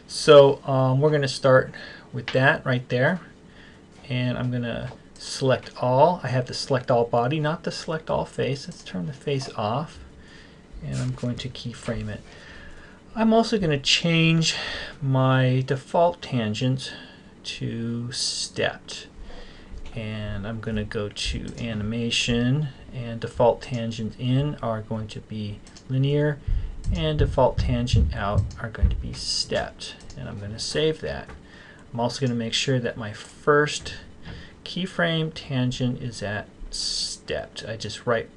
So we're going to start with that right there, and I'm going to select all. I have the select all body, not the select all face. Let's turn the face off, and I'm going to keyframe it. I'm also going to change my default tangent to stepped, and I'm going to go to animation, and default tangent in are going to be linear, and default tangent out are going to be stepped, and I'm going to save that. I'm also going to make sure that my first keyframe tangent is at stepped. I just right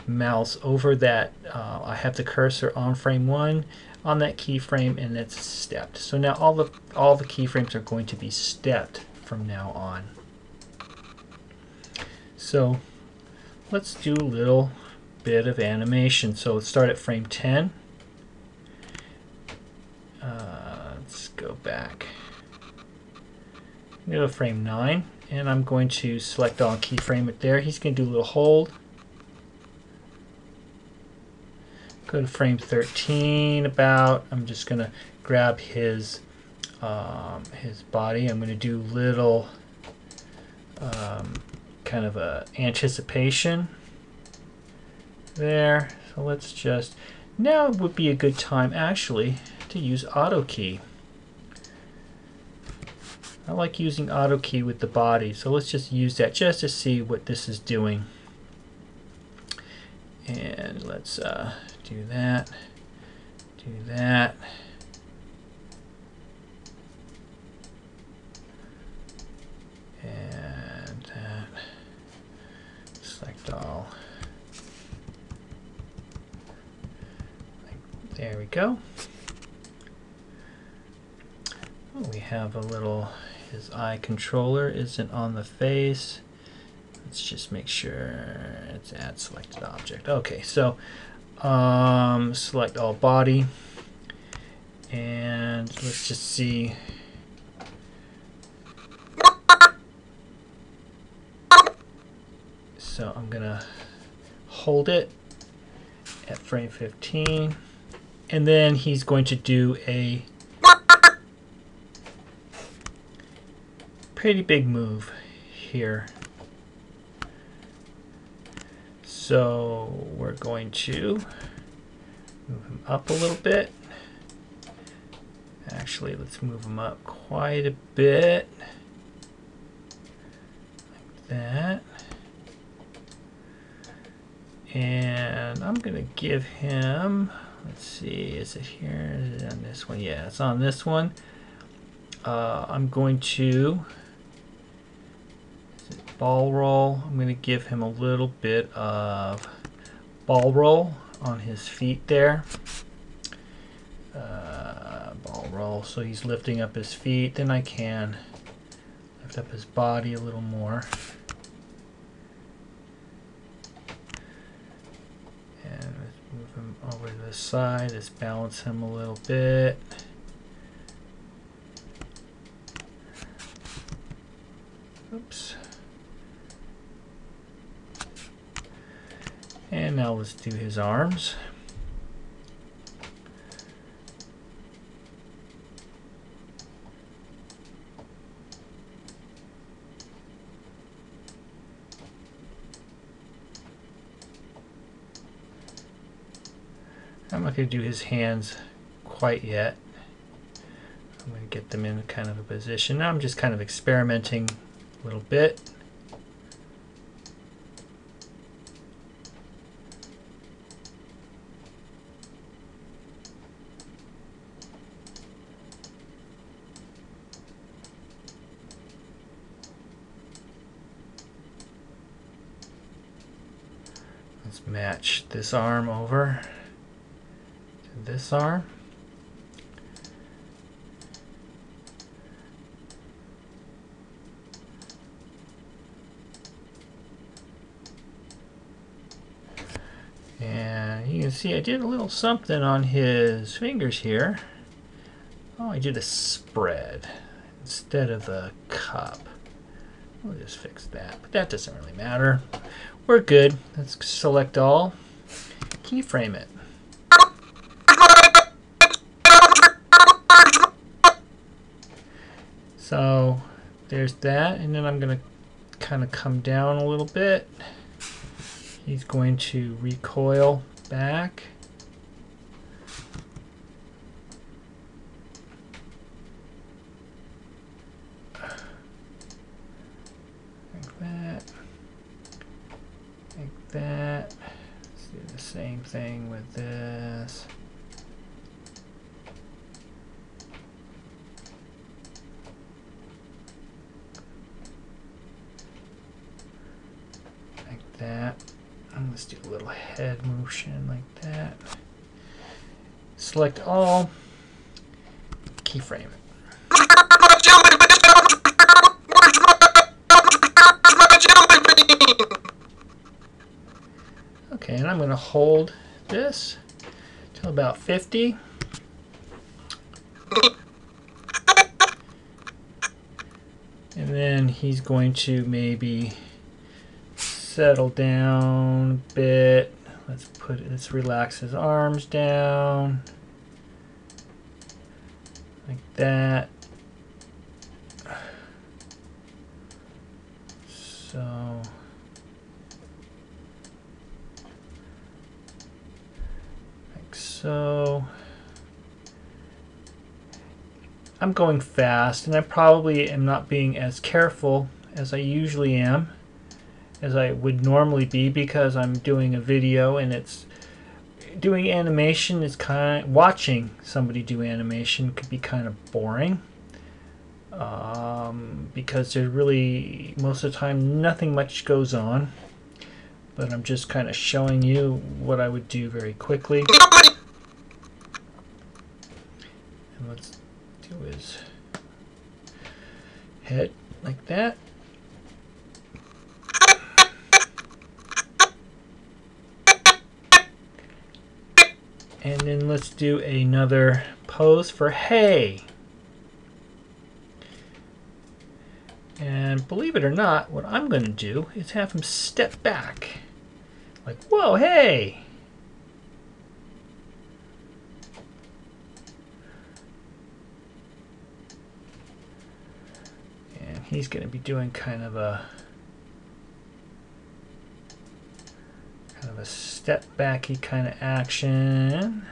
mouse over that. I have the cursor on frame 1 on that keyframe, and it's stepped. So now all the keyframes are going to be stepped from now on. So let's do a little bit of animation. So let's start at frame 10. Let's go back. Go to frame 9, and I'm going to select all and keyframe it there. He's going to do a little hold. Go to frame 13 about. I'm just going to grab his body. I'm going to do little kind of a anticipation there. So let's just, now would be a good time actually to use auto key. I like using auto key with the body, so let's just use that just to see what this is doing. And let's do that, do that. And that. Select all. There we go. Oh, we have a little, his eye controller isn't on the face. Let's just make sure it's add selected object. Okay, so select all body, and let's just see. So I'm gonna hold it at frame 15, and then he's going to do a pretty big move here. So we're going to move him up a little bit. Actually, let's move him up quite a bit, like that. And I'm going to give him, let's see, is it here? Is it on this one? Yeah, it's on this one. I'm going to, is it ball roll? I'm going to give him a little bit of ball roll on his feet there. Ball roll, so he's lifting up his feet. Then I can lift up his body a little more. And let's move him over to the side. Let's balance him a little bit. Oops. And now let's do his arms. I'm not going to do his hands quite yet. I'm going to get them in kind of a position. Now I'm just kind of experimenting a little bit. Let's match this arm over to this arm. And you can see I did a little something on his fingers here. Oh, I did a spread instead of the cup. We'll just fix that, but that doesn't really matter. We're good. Let's select all, keyframe it. So there's that, and then I'm going to kind of come down a little bit. He's going to recoil back. Like that. Like that. Let's do the same thing with this. Like that. And let's do a little head motion like that. Select all. Keyframe it. Okay, and I'm going to hold this till about 50. And then he's going to maybe settle down a bit. Let's relax his arms down. Like that. So so I'm going fast, and I probably am not being as careful as I usually am, as I would normally be, because I'm doing a video, and it's doing animation is watching somebody do animation could be kind of boring, because there's really most of the time nothing much goes on, but I'm just kind of showing you what I would do very quickly. And let's do his head like that. And then let's do another pose for hey. And believe it or not, what I'm going to do is have him step back. Like, whoa, hey. And he's going to be doing kind of a step backy kind of action.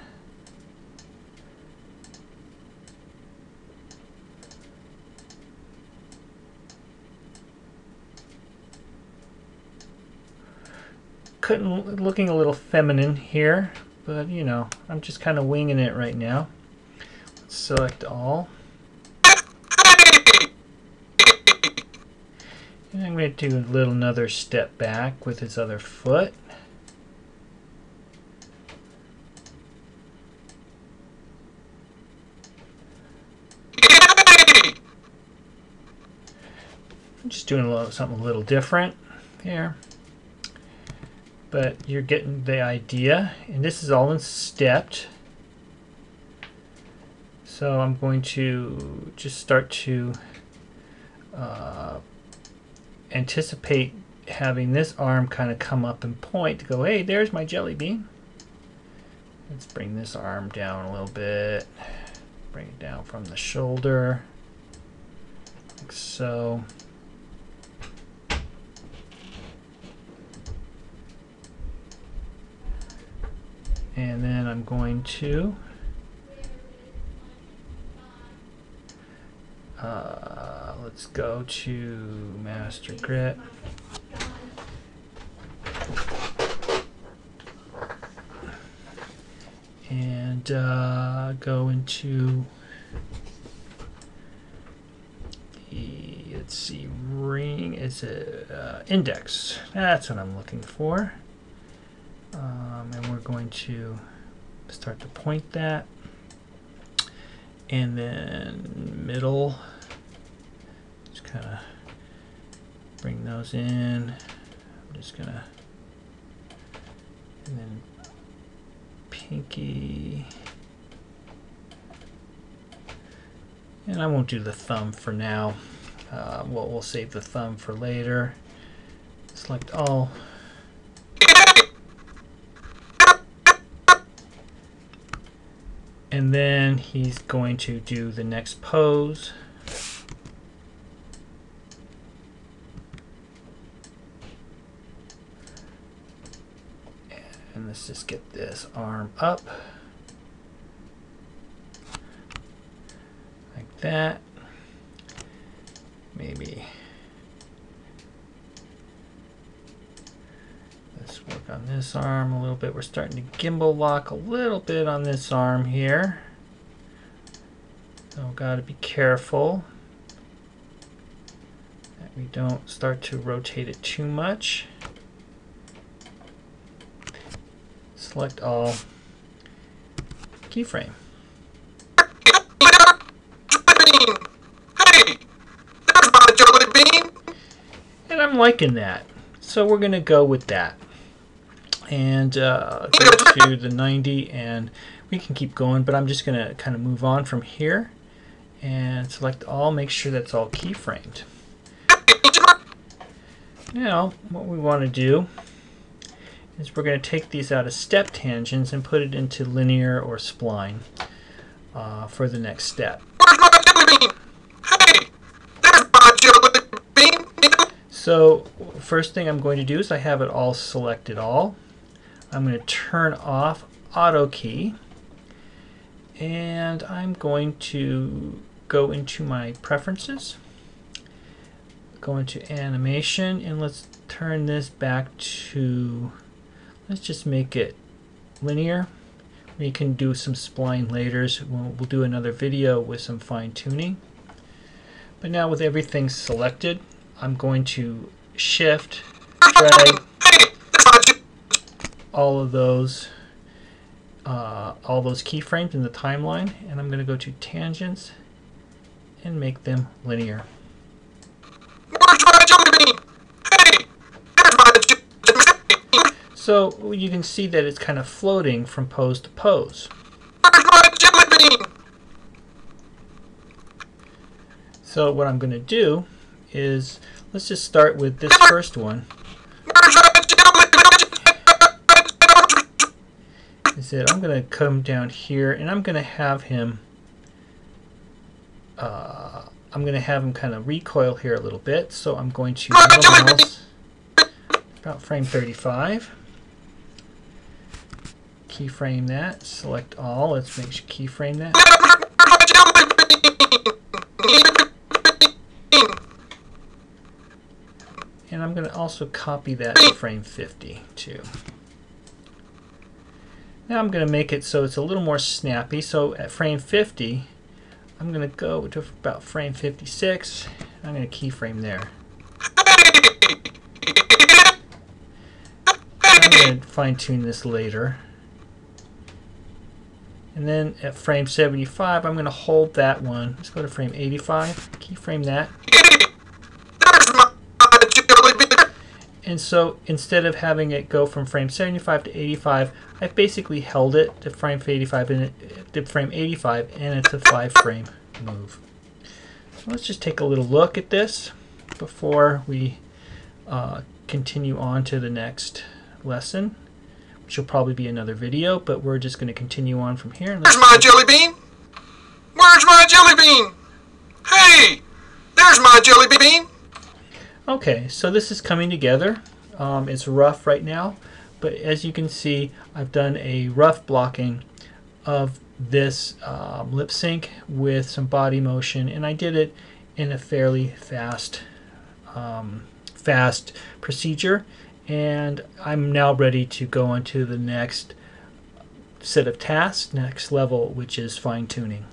Looking a little feminine here, but you know, I'm just kind of winging it right now. Let's select all. And I'm going to do another step back with his other foot. I'm just doing something a little different here. But you're getting the idea, and this is all in stepped. So I'm going to just start to anticipate having this arm kind of come up and point to go, hey, there's my jelly bean. Let's bring this arm down a little bit. Bring it down from the shoulder, like so. And then I'm going to let's go to Master Grit. And go into the, let's see, ring, is it index? That's what I'm looking for. And we're going to start to point that, and then middle, just kind of bring those in. I'm just gonna, and then pinky, and I won't do the thumb for now. We'll save the thumb for later. Select all. And then he's going to do the next pose. Let's just get this arm up like that. Maybe let's work on this arm a little bit. We're starting to gimbal lock a little bit on this arm here. So got to be careful that we don't start to rotate it too much. Select all, keyframe. And I'm liking that. So we're going to go with that. And go to the 90, and we can keep going, but I'm just going to kind of move on from here and select all, make sure that's all keyframed. Now, what we want to do is we're going to take these out of step tangents and put it into linear or spline for the next step. So first thing I'm going to do is I have it all selected all. I'm going to turn off auto key, and I'm going to go into my preferences, go into animation, and let's turn this back to, let's just make it linear. We can do some spline later. So we'll do another video with some fine tuning. But now with everything selected, I'm going to shift, drag all those keyframes in the timeline, and I'm going to go to tangents and make them linear. So you can see that it's kind of floating from pose to pose. So what I'm going to do is, let's just start with this first one. Is that I'm going to come down here, and I'm going to have him kind of recoil here a little bit. So I'm going to middle mouse about frame 35. Keyframe that, select all, let's make sure keyframe that. And I'm going to also copy that to frame 50 too. Now I'm going to make it so it's a little more snappy. So at frame 50, I'm going to go to about frame 56. I'm going to keyframe there. I'm going to fine tune this later. And then at frame 75, I'm going to hold that one. Let's go to frame 85, keyframe that. And so instead of having it go from frame 75 to 85, I've basically held it to frame 85 and it's a 5-frame move. So let's just take a little look at this before we continue on to the next lesson, which will probably be another video, but we're just going to continue on from here. Where's my jelly bean? Where's my jelly bean? Hey, there's my jelly bean. Okay, so this is coming together. It's rough right now, but as you can see, I've done a rough blocking of this lip sync with some body motion, and I did it in a fairly fast procedure. And I'm now ready to go on to the next set of tasks, next level, which is fine tuning.